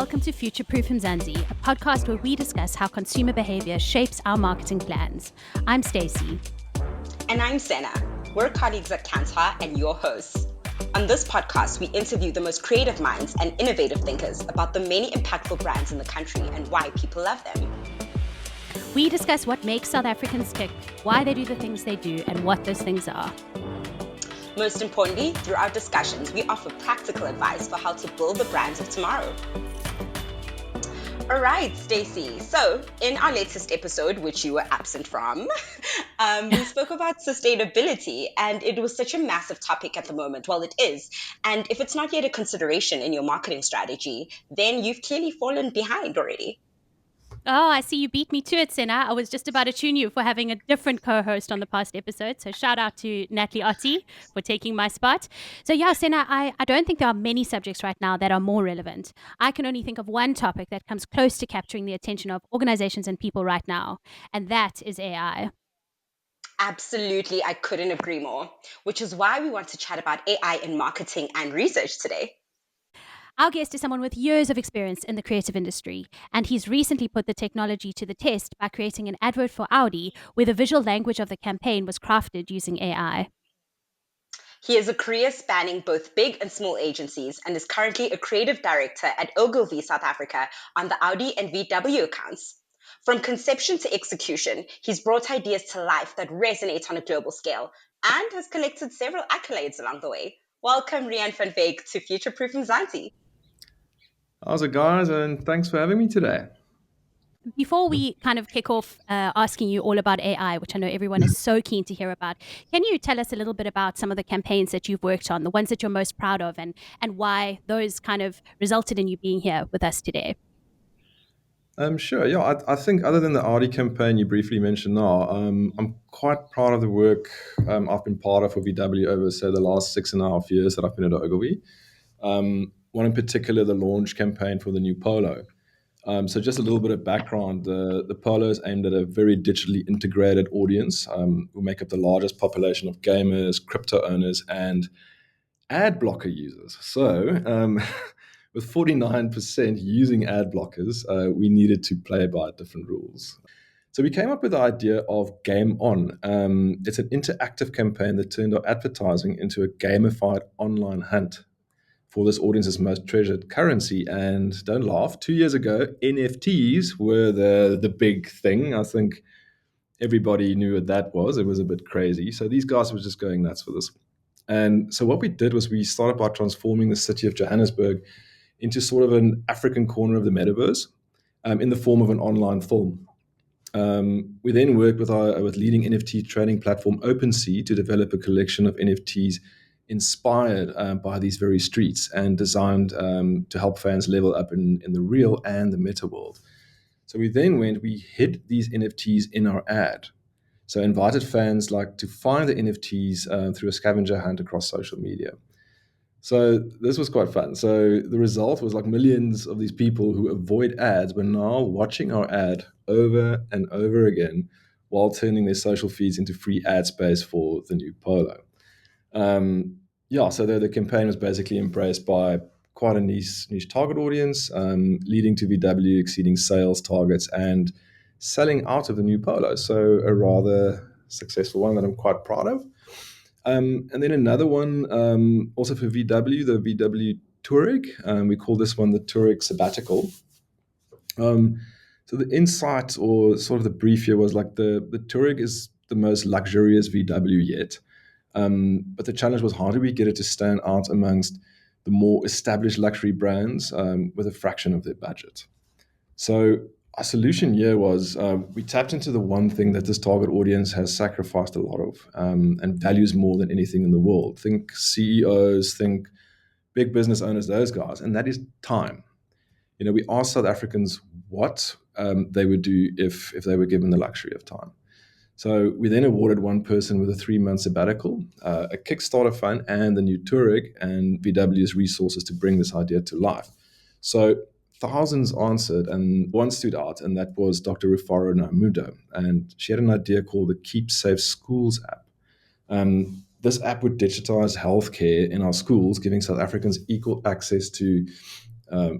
welcome to Future Proof Mzansi, a podcast where we discuss how consumer behavior shapes our marketing plans. I'm Stacy. And I'm Sena. We're colleagues at Kantar and your hosts. On this podcast, we interview the most creative minds and innovative thinkers about the many impactful brands in the country and why people love them. We discuss what makes South Africans tick, why they do the things they do, and what those things are. Most importantly, through our discussions, we offer practical advice for how to build the brands of tomorrow. All right, Stacey. So in our latest episode, which you were absent from, we spoke about sustainability, and it was such a massive topic at the moment. Well, it is. And if it's not yet a consideration in your marketing strategy, then you've clearly fallen behind already. Oh, I see you beat me to it, Sena. I was just about to tune you for having a different co-host on the past episode. So shout out to Natalie Otti for taking my spot. So yeah, Sena, I don't think there are many subjects right now that are more relevant. I can only think of one topic that comes close to capturing the attention of organizations and people right now, and that is AI. Absolutely, I couldn't agree more, which is why we want to chat about AI in marketing and research today. Our guest is someone with years of experience in the creative industry, and he's recently put the technology to the test by creating an advert for Audi where the visual language of the campaign was crafted using AI. He has a career spanning both big and small agencies and is currently a creative director at Ogilvy South Africa on the Audi and VW accounts. From conception to execution, he's brought ideas to life that resonate on a global scale and has collected several accolades along the way. Welcome, Riaan van Wyk, to Future Proof Mzansi. How's it, guys? And thanks for having me today. Before we kind of kick off asking you all about AI, which I know everyone is so keen to hear about, can you tell us a little bit about some of the campaigns that you've worked on, the ones that you're most proud of, and why those kind of resulted in you being here with us today? Sure. Yeah, I think other than the Audi campaign you briefly mentioned now, I'm quite proud of the work I've been part of for VW over, say, the last 6.5 years that I've been at Ogilvy. One in particular, the launch campaign for the new Polo. So just a little bit of background, the Polo is aimed at a very digitally integrated audience who make up the largest population of gamers, crypto owners, and ad blocker users. So with 49% using ad blockers, we needed to play by different rules. So we came up with the idea of Game On. It's an interactive campaign that turned our advertising into a gamified online hunt for this audience's most treasured currency. And don't laugh, 2 years ago, NFTs were the big thing. I think everybody knew what that was. It was a bit crazy. So these guys were just going nuts for this. And so what we did was we started by transforming the city of Johannesburg into sort of an African corner of the metaverse in the form of an online film. We then worked with leading NFT trading platform OpenSea to develop a collection of NFTs inspired by these very streets and designed to help fans level up in the real and the meta world. So we hid these NFTs in our ad. So invited fans to find the NFTs through a scavenger hunt across social media. So this was quite fun. So the result was millions of these people who avoid ads were now watching our ad over and over again while turning their social feeds into free ad space for the new Polo. So the campaign was basically embraced by quite a niche target audience, leading to VW exceeding sales targets and selling out of the new Polo. So a rather successful one that I'm quite proud of. And then another one, also for VW, the VW Touareg. We call this one the Touareg Sabbatical. So the insight or sort of the brief here was the Touareg is the most luxurious VW yet. But the challenge was, how do we get it to stand out amongst the more established luxury brands with a fraction of their budget? So our solution here was we tapped into the one thing that this target audience has sacrificed a lot of and values more than anything in the world. Think CEOs, think big business owners, those guys, and that is time. We asked South Africans what they would do if they were given the luxury of time. So we then awarded one person with a 3-month sabbatical, a Kickstarter fund, and the new Touareg and VW's resources to bring this idea to life. So thousands answered, and one stood out, and that was Dr. Rufaro Namuda. And she had an idea called the Keep Safe Schools app. This app would digitize healthcare in our schools, giving South Africans equal access to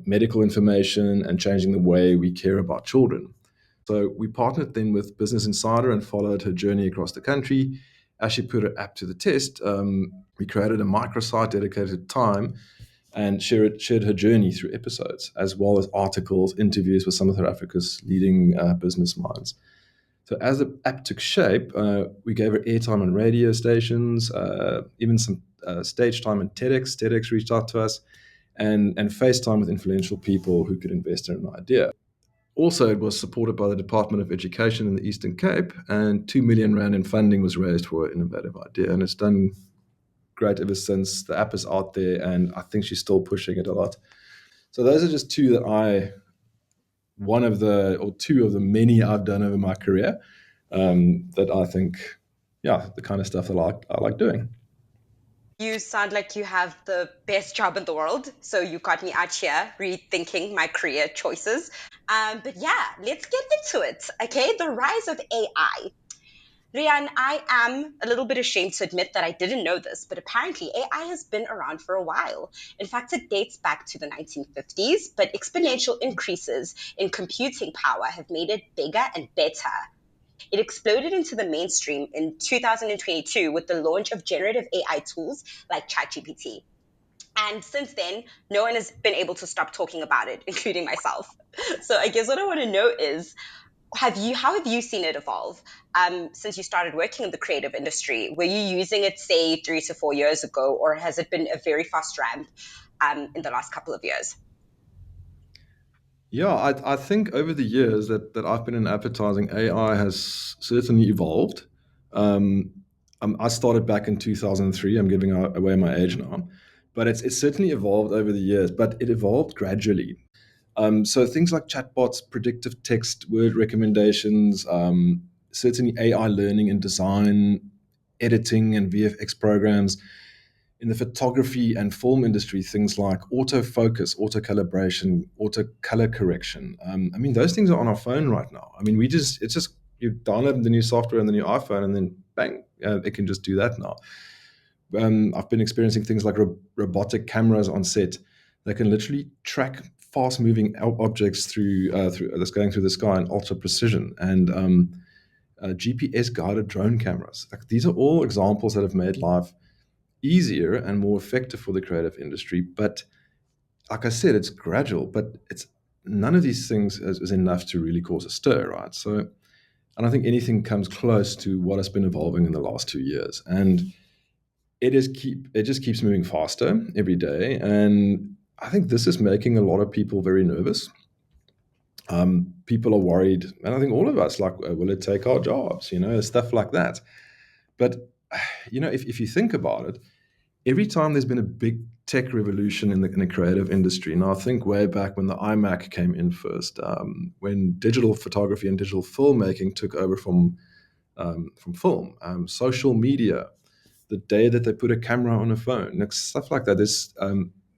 medical information, and changing the way we care about children. So we partnered then with Business Insider and followed her journey across the country. As she put her app to the test, we created a microsite dedicated to time and shared her journey through episodes, as well as articles, interviews with some of South Africa's leading business minds. So as the app took shape, we gave her airtime on radio stations, even some stage time in TEDx. TEDx reached out to us, and FaceTime with influential people who could invest in an idea. Also, it was supported by the Department of Education in the Eastern Cape, and 2 million rand in funding was raised for an innovative idea. And it's done great ever since. The app is out there, and I think she's still pushing it a lot. So those are just one of the, or two of the many I've done over my career, that I think, yeah, the kind of stuff that I like doing. You sound like you have the best job in the world. So you got me out here rethinking my career choices. But yeah, let's get into it. Okay, the rise of AI. Rian, I am a little bit ashamed to admit that I didn't know this, but apparently AI has been around for a while. In fact, it dates back to the 1950s, but exponential increases in computing power have made it bigger and better. It exploded into the mainstream in 2022 with the launch of generative AI tools like ChatGPT. And since then, no one has been able to stop talking about it, including myself. So I guess what I want to know is, how have you seen it evolve since you started working in the creative industry? Were you using it, say, 3 to 4 years ago, or has it been a very fast ramp in the last couple of years? Yeah, I think over the years that I've been in advertising, AI has certainly evolved. Um, I started back in 2003. I'm giving away my age now, but it's certainly evolved over the years. But it evolved gradually. So things like chatbots, predictive text, word recommendations, certainly AI learning and design, editing, and VFX programs. In the photography and film industry, things like autofocus, auto calibration, auto color correction. I mean, those things are on our phone right now. I mean, it's just, you download the new software on the new iPhone, and then bang, it can just do that now. I've been experiencing things like robotic cameras on set that can literally track fast-moving objects through that's going through the sky in ultra precision, and GPS-guided drone cameras. Like, these are all examples that have made life easier and more effective for the creative industry. But like I said, it's gradual, but it's none of these things is enough to really cause a stir, right? So I don't think anything comes close to what has been evolving in the last 2 years. And it just keeps moving faster every day. And I think this is making a lot of people very nervous. People are worried, and I think all of us, like, will it take our jobs? Stuff like that. But if you think about it, every time there's been a big tech revolution in the creative industry, and I think way back when the iMac came in first, when digital photography and digital filmmaking took over from film, social media, the day that they put a camera on a phone, like stuff like that.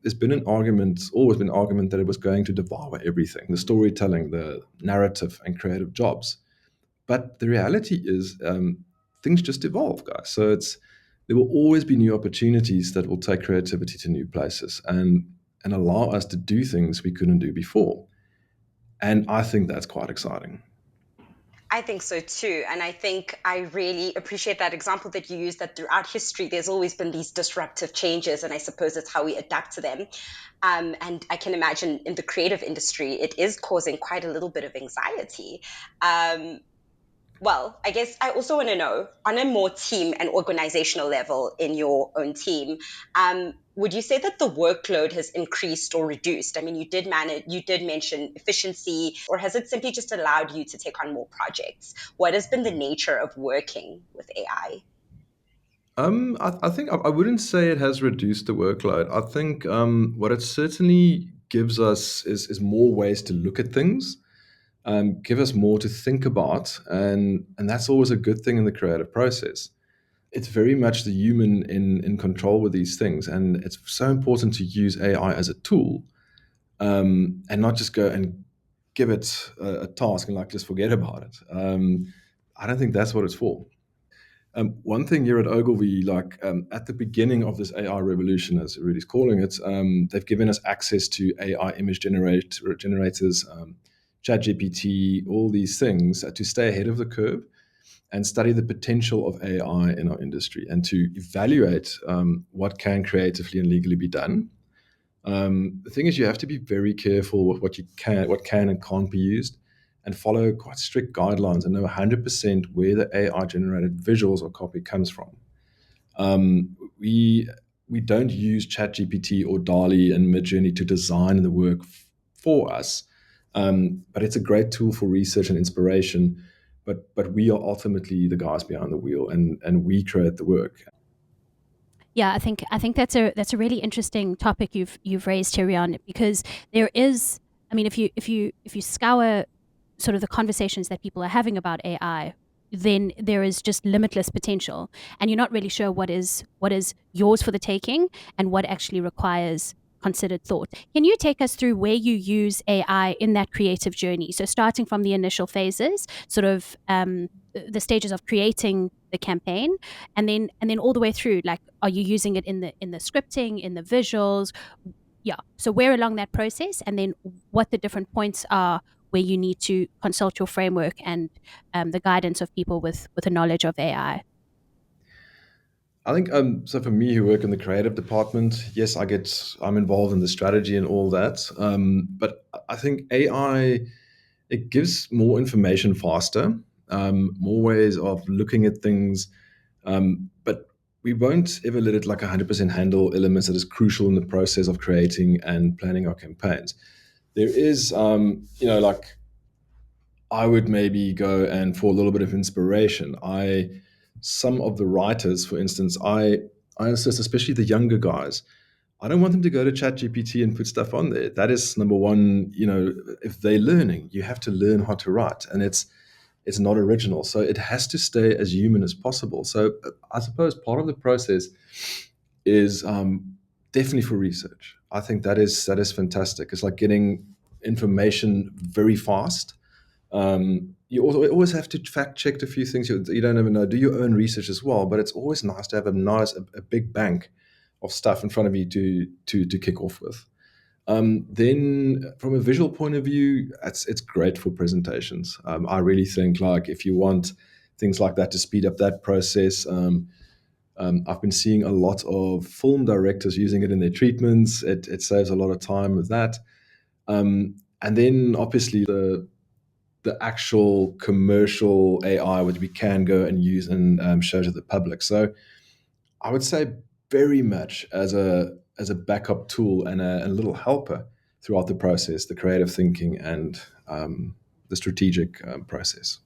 There's been an argument, always been an argument that it was going to devour everything, the storytelling, the narrative, and creative jobs. But the reality is, things just evolve, guys. So there will always be new opportunities that will take creativity to new places and allow us to do things we couldn't do before. And I think that's quite exciting. I think so too. And I think I really appreciate that example that you used, that throughout history, there's always been these disruptive changes. And I suppose it's how we adapt to them. And I can imagine in the creative industry, it is causing quite a little bit of anxiety. Um, Well, I guess I also want to know, on a more team and organizational level in your own team, would you say that the workload has increased or reduced? I mean, you did mention efficiency, or has it simply just allowed you to take on more projects? What has been the nature of working with AI? I think I wouldn't say it has reduced the workload. I think what it certainly gives us is more ways to look at things, give us more to think about, and that's always a good thing in the creative process. It's very much the human in control with these things, and it's so important to use AI as a tool, and not just go and give it a task and like just forget about it. I don't think that's what it's for. One thing here at Ogilvy, like at the beginning of this AI revolution, as Rudy's calling it, they've given us access to AI image generators, ChatGPT, all these things to stay ahead of the curve and study the potential of AI in our industry and to evaluate what can creatively and legally be done. The thing is, you have to be very careful with what can and can't be used, and follow quite strict guidelines and know 100% where the AI generated visuals or copy comes from. We don't use ChatGPT or DALI and Midjourney to design the work for us, but it's a great tool for research and inspiration. But we are ultimately the guys behind the wheel, and we create the work. Yeah, I think that's a really interesting topic you've raised here, Riaan, because there is, I mean, if you scour sort of the conversations that people are having about AI, then there is just limitless potential, and you're not really sure what is yours for the taking and what actually requires considered thought. Can you take us through where you use AI in that creative journey? So starting from the initial phases, sort of the stages of creating the campaign, and then all the way through. Like, are you using it in the scripting, in the visuals? Yeah. So where along that process, and then what the different points are where you need to consult your framework and the guidance of people with a knowledge of AI. I think so. For me, who work in the creative department, yes, I'm involved in the strategy and all that. But I think AI, it gives more information faster, more ways of looking at things. But we won't ever let it like 100% handle elements that is crucial in the process of creating and planning our campaigns. There is, like I would maybe go and for a little bit of inspiration. Some of the writers, for instance, I insist, especially the younger guys, I don't want them to go to ChatGPT and put stuff on there. That is number one. If they're learning, you have to learn how to write, and it's not original, so it has to stay as human as possible. So I suppose part of the process is definitely for research. I think that is fantastic. It's like getting information very fast. You also always have to fact check a few things you don't even know. Do your own research as well, but it's always nice to have a big bank of stuff in front of you to kick off with. Then, from a visual point of view, it's great for presentations. I really think like if you want things like that to speed up that process. I've been seeing a lot of film directors using it in their treatments. It saves a lot of time with that. And then obviously the actual commercial AI, which we can go and use and show to the public. So I would say very much as a backup tool and a little helper throughout the process, the creative thinking and the strategic process.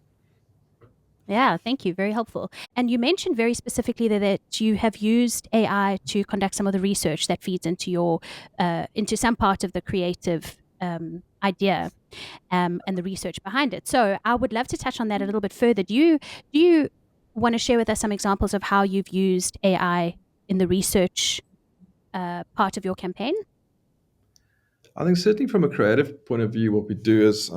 Yeah, thank you. Very helpful. And you mentioned very specifically that you have used AI to conduct some of the research that feeds into some part of the creative idea and the research behind it. So I would love to touch on that a little bit further. Do you want to share with us some examples of how you've used AI in the research part of your campaign? I think certainly from a creative point of view, what we do is,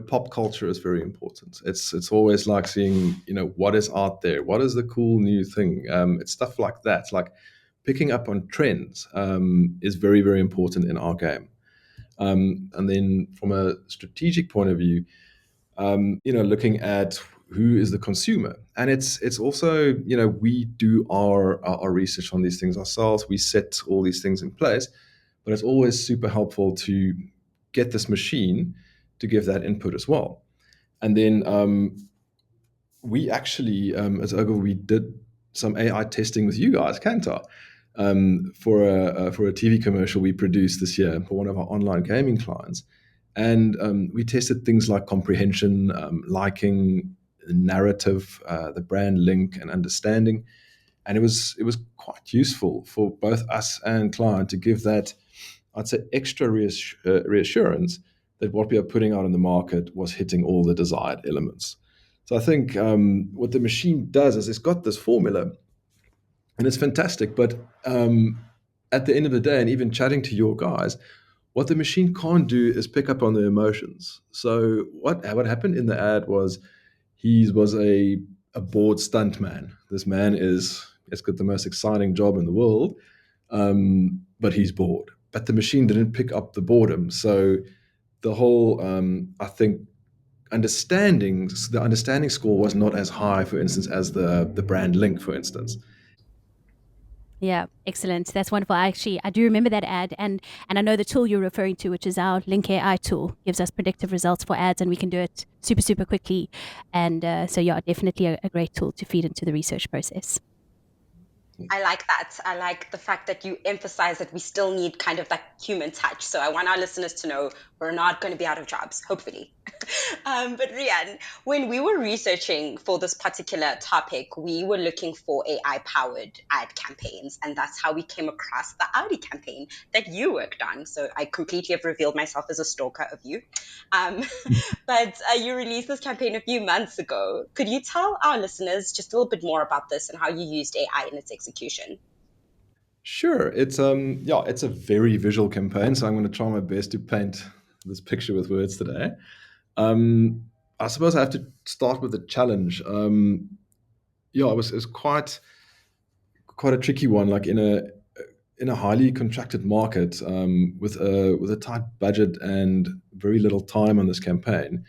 pop culture is very important. It's always like seeing, what is out there, what is the cool new thing. It's stuff like that, like picking up on trends is very very important in our game. And then from a strategic point of view, looking at who is the consumer, and it's also, we do our research on these things ourselves. We set all these things in place, but it's always super helpful to get this machine to give that input as well. And then we actually, as Ogilvy, we did some AI testing with you guys, Kantar, for a TV commercial we produced this year for one of our online gaming clients, and we tested things like comprehension, liking, narrative, the brand link, and understanding. And it was quite useful for both us and client to give that, I'd say, extra reassurance that what we are putting out in the market was hitting all the desired elements. So I think what the machine does is it's got this formula, and it's fantastic. But at the end of the day, and even chatting to your guys, what the machine can't do is pick up on the emotions. So what happened in the ad was he was a a bored stuntman. This man has got the most exciting job in the world, but he's bored. But the machine didn't pick up the boredom. So the whole, I think, the understanding score was not as high, for instance, as the brand link, for instance. Yeah, excellent. That's wonderful. I do remember that ad, and I know the tool you're referring to, which is our Link AI tool, gives us predictive results for ads, and we can do it super quickly. And so, yeah, definitely a great tool to feed into the research process. I like that. I like the fact that you emphasize that we still need kind of that human touch. So I want our listeners to know we're not going to be out of jobs, hopefully. But Riaan, when we were researching for this particular topic, we were looking for AI powered ad campaigns. And that's how we came across the Audi campaign that you worked on. So I completely have revealed myself as a stalker of you. Um, but you released this campaign a few months ago. Could you tell our listeners just a little bit more about this and how you used AI in its execution? Sure, it's a very visual campaign, so I'm going to try my best to paint this picture with words today. Um, I suppose I have to start with a challenge. It was quite a tricky one, like in a highly contracted market, with a tight budget and very little time on this campaign.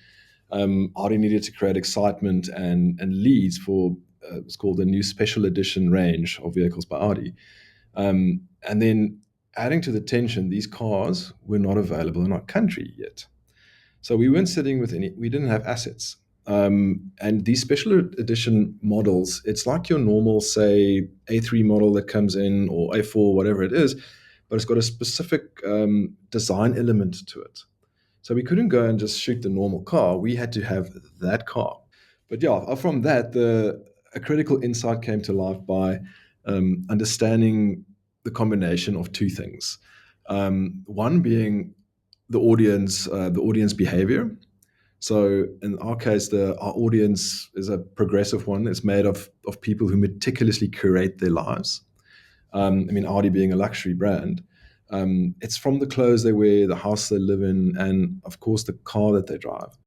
Audi needed to create excitement and leads for it's called the new special edition range of vehicles by Audi. And then adding to the tension, these cars were not available in our country yet. So we weren't sitting with we didn't have assets. And these special edition models, it's like your normal, say, A3 model that comes in, or A4, whatever it is, but it's got a specific design element to it. So we couldn't go and just shoot the normal car. We had to have that car. But yeah, from that, a critical insight came to life by understanding the combination of two things. One being the audience behavior. So in our case, our audience is a progressive one. It's made of people who meticulously curate their lives. Audi being a luxury brand, it's from the clothes they wear, the house they live in, and of course the car that they drive.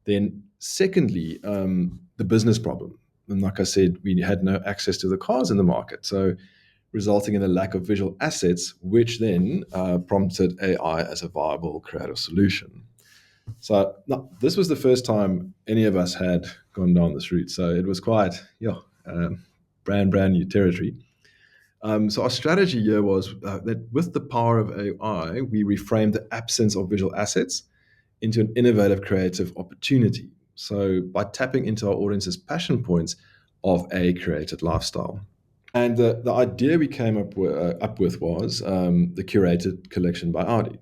Then, secondly, the business problem. And like I said, we had no access to the cars in the market, so resulting in a lack of visual assets, which then prompted AI as a viable creative solution. So no, this was the first time any of us had gone down this route. So it was quite, brand new territory. So our strategy here was that with the power of AI, we reframed the absence of visual assets into an innovative creative opportunity. So by tapping into our audience's passion points of a created lifestyle. And the idea we came up with was the curated collection by Audi.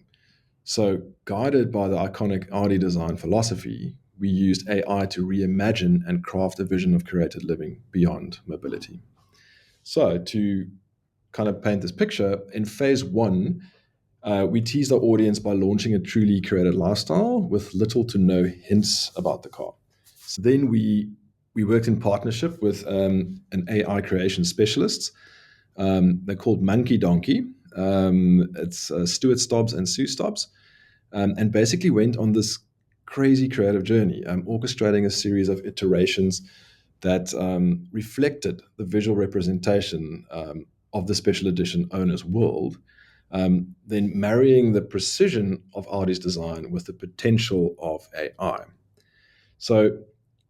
So, guided by the iconic Audi design philosophy, we used AI to reimagine and craft a vision of curated living beyond mobility. So, to kind of paint this picture, in phase one, we teased our audience by launching a truly curated lifestyle with little to no hints about the car. Then we worked in partnership with an AI creation specialist. They're called Monkey Donkey. It's Stuart Stobbs and Sue Stobbs, and basically went on this crazy creative journey, orchestrating a series of iterations that reflected the visual representation of the special edition owner's world, then marrying the precision of Audi's design with the potential of AI. So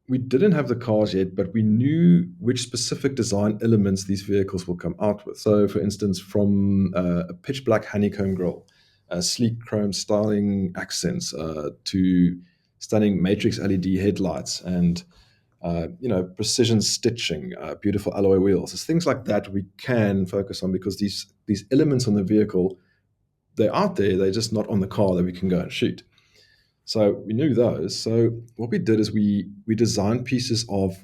we didn't have the cars yet, but we knew which specific design elements these vehicles will come out with. So, for instance, from a pitch black honeycomb grille, sleek chrome styling accents, to stunning matrix LED headlights, and precision stitching, beautiful alloy wheels. It's things like that we can focus on because these elements on the vehicle, they're out there. They're just not on the car that we can go and shoot. So we knew those. So what we did is we designed pieces of,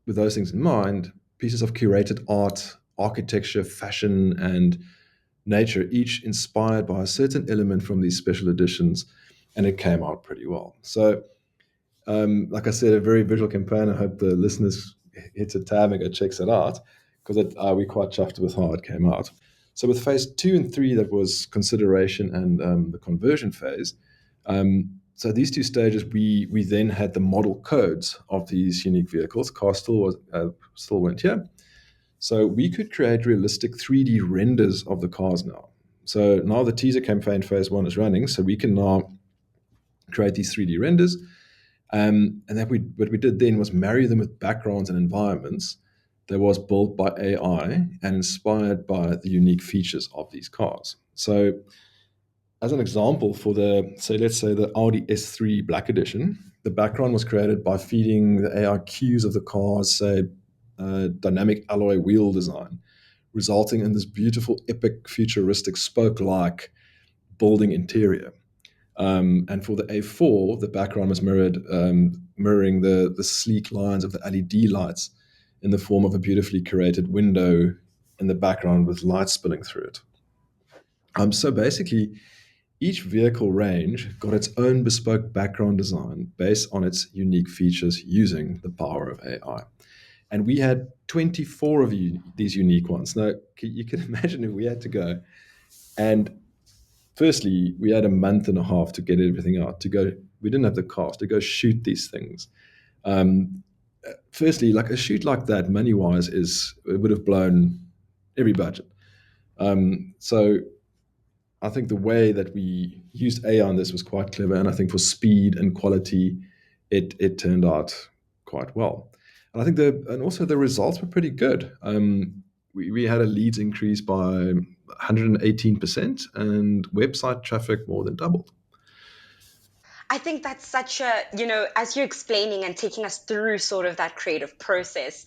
with those things in mind, pieces of curated art, architecture, fashion, and nature, each inspired by a certain element from these special editions, and it came out pretty well. So, like I said, a very visual campaign. I hope the listeners hit a tab and go checks it out because we're quite chuffed with how it came out. So with phase two and three, that was consideration and the conversion phase. So these two stages, we then had the model codes of these unique vehicles. Cars still weren't here. So we could create realistic 3D renders of the cars now. So now the teaser campaign phase 1 is running. So we can now create these 3D renders. And what we did then was marry them with backgrounds and environments that was built by AI and inspired by the unique features of these cars. So as an example, let's say the Audi S3 Black Edition, the background was created by feeding the AI cues of the car's, say, dynamic alloy wheel design, resulting in this beautiful, epic, futuristic spoke-like building interior. And for the A4, the background was mirroring the sleek lines of the LED lights in the form of a beautifully curated window in the background with light spilling through it. So basically, each vehicle range got its own bespoke background design based on its unique features using the power of AI. And we had 24 of these unique ones. Now, you can imagine if we had to go. And firstly, we had a month and a half to get everything out. We didn't have the cast to go shoot these things. Firstly, like a shoot like that, money-wise, it would have blown every budget. So I think the way that we used AI on this was quite clever, and I think for speed and quality, it turned out quite well. And I think also the results were pretty good. We had a leads increase by 118%, and website traffic more than doubled. I think that's such a, as you're explaining and taking us through sort of that creative process,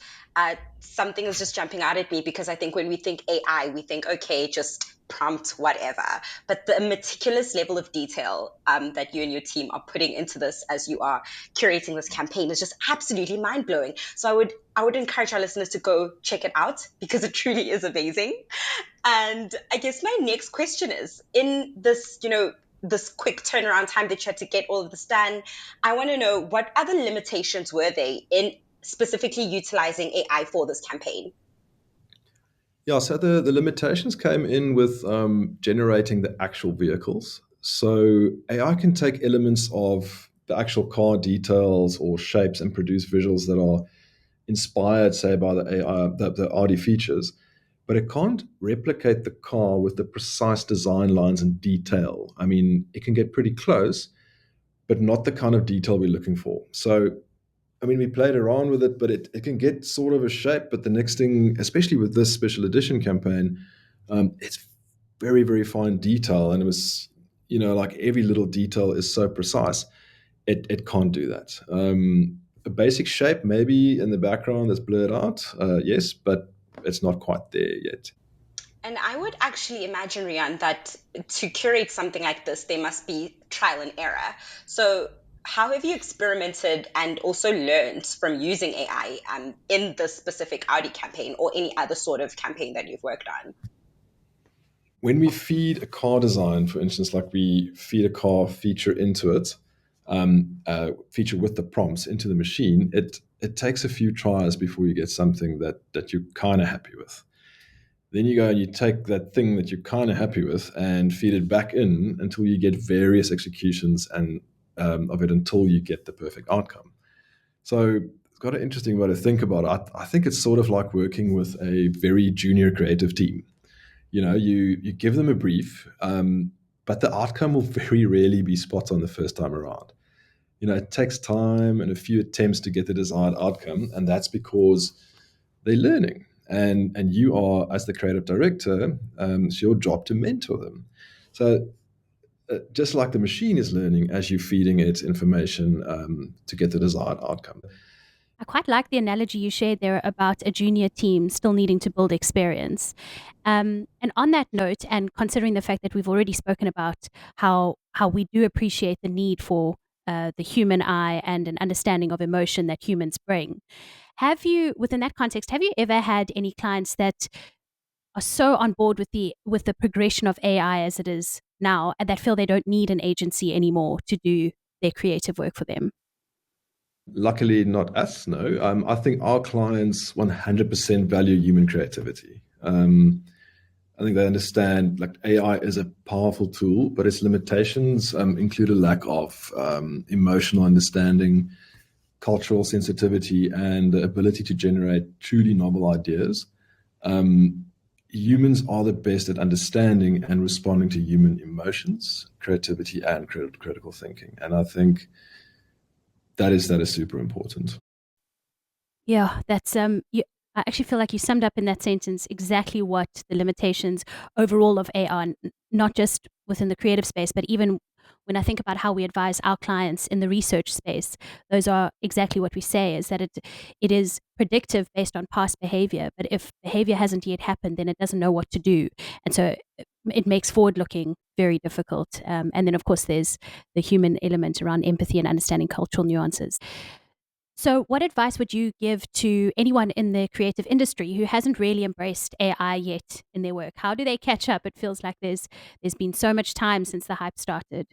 something is just jumping out at me, because I think when we think AI, we think, okay, just prompt whatever. But the meticulous level of detail that you and your team are putting into this as you are curating this campaign is just absolutely mind blowing. So I would encourage our listeners to go check it out, because it truly is amazing. And I guess my next question is, in this, this quick turnaround time that you had to get all of this done, I want to know, what other limitations were they in specifically utilizing AI for this campaign? Yeah, so the limitations came in with generating the actual vehicles. So AI can take elements of the actual car details or shapes and produce visuals that are inspired, say, by the AI, the Audi features, but it can't replicate the car with the precise design lines and detail. I mean, it can get pretty close, but not the kind of detail we're looking for. So I mean, we played around with it, but it can get sort of a shape. But the next thing, especially with this special edition campaign, it's very, very fine detail. And it was, like every little detail is so precise. It can't do that. A basic shape, maybe in the background that's blurred out, yes, but it's not quite there yet. And I would actually imagine, Riaan, that to curate something like this, there must be trial and error. So how have you experimented and also learned from using AI in this specific Audi campaign, or any other sort of campaign that you've worked on? When we feed a car design, for instance, like we feed a car feature into it, feature with the prompts into the machine, it takes a few tries before you get something that you're kind of happy with. Then you go and you take that thing that you're kind of happy with and feed it back in until you get various executions and of it until you get the perfect outcome. So it's got an interesting way to think about it. I think it's sort of like working with a very junior creative team. You give them a brief, but the outcome will very rarely be spot on the first time around. It takes time and a few attempts to get the desired outcome, and that's because they're learning. And you are, as the creative director, it's your job to mentor them. So just like the machine is learning as you're feeding it information to get the desired outcome. I quite like the analogy you shared there about a junior team still needing to build experience. And on that note, and considering the fact that we've already spoken about how we do appreciate the need for the human eye and an understanding of emotion that humans bring, within that context, have you ever had any clients that are so on board with the progression of AI as it is now, and that feel they don't need an agency anymore to do their creative work for them? Luckily, not us, no. I think our clients 100% value human creativity. I think they understand like AI is a powerful tool, but its limitations include a lack of emotional understanding, cultural sensitivity, and the ability to generate truly novel ideas. Um, Humans are the best at understanding and responding to human emotions, creativity, and critical thinking. And I think that is super important. Yeah, that's I actually feel like you summed up in that sentence exactly what the limitations overall of AI, not just within the creative space, but even when I think about how we advise our clients in the research space, those are exactly what we say is that it is predictive based on past behavior. But if behavior hasn't yet happened, then it doesn't know what to do. And so it makes forward looking very difficult. And then, of course, there's the human element around empathy and understanding cultural nuances. So, what advice would you give to anyone in the creative industry who hasn't really embraced AI yet in their work? How do they catch up? It feels like there's been so much time since the hype started.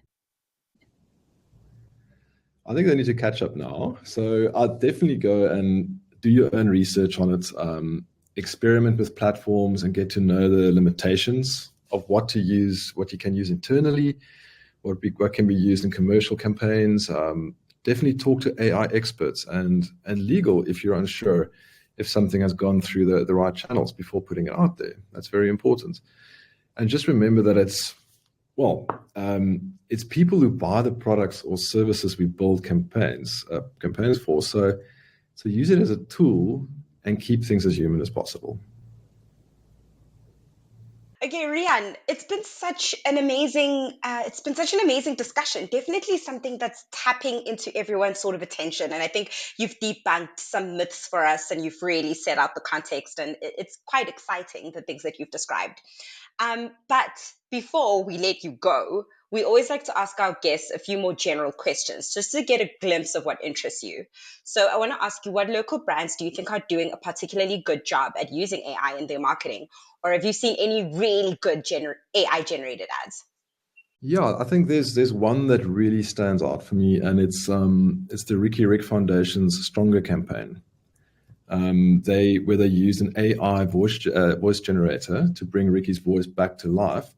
I think they need to catch up now. So I'd definitely go and do your own research on it, experiment with platforms and get to know the limitations of what to use, what you can use internally, what can be used in commercial campaigns. Definitely talk to AI experts and legal if you're unsure if something has gone through the right channels before putting it out there. That's very important. And just remember that it's people who buy the products or services we build campaigns for. So use it as a tool and keep things as human as possible. Okay, Rian, it's been such an amazing discussion. Definitely something that's tapping into everyone's sort of attention. And I think you've debunked some myths for us and you've really set out the context. And it's quite exciting, the things that you've described. But before we let you go, we always like to ask our guests a few more general questions just to get a glimpse of what interests you. So I want to ask you, what local brands do you think are doing a particularly good job at using AI in their marketing? Or have you seen any really good AI generated ads? Yeah, I think there's one that really stands out for me, and it's the Ricky Rick Foundation's Stronger campaign. They used an AI voice generator to bring Ricky's voice back to life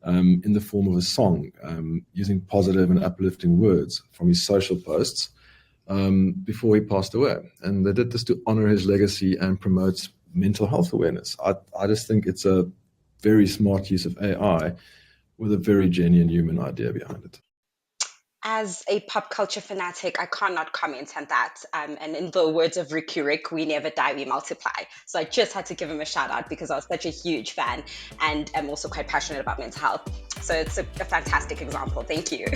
in the form of a song, using positive and uplifting words from his social posts before he passed away. And they did this to honor his legacy and promote mental health awareness. I just think it's a very smart use of AI with a very genuine human idea behind it. As a pop culture fanatic, I cannot comment on that. And in the words of Ricky Rick, we never die, we multiply. So I just had to give him a shout out because I was such a huge fan and I'm also quite passionate about mental health. So it's a fantastic example. Thank you.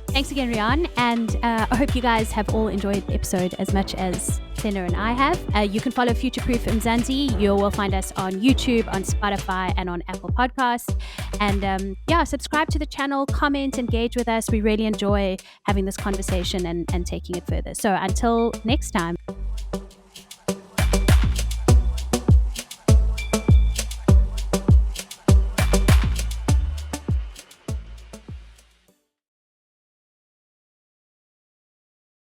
Thanks again, Riaan. And I hope you guys have all enjoyed the episode as much as Sena and I have. You can follow Future Proof Mzansi. You will find us on YouTube, on Spotify, and on Apple Podcasts. And subscribe to the channel, comment, engage with us. We really enjoy having this conversation and taking it further. So until next time.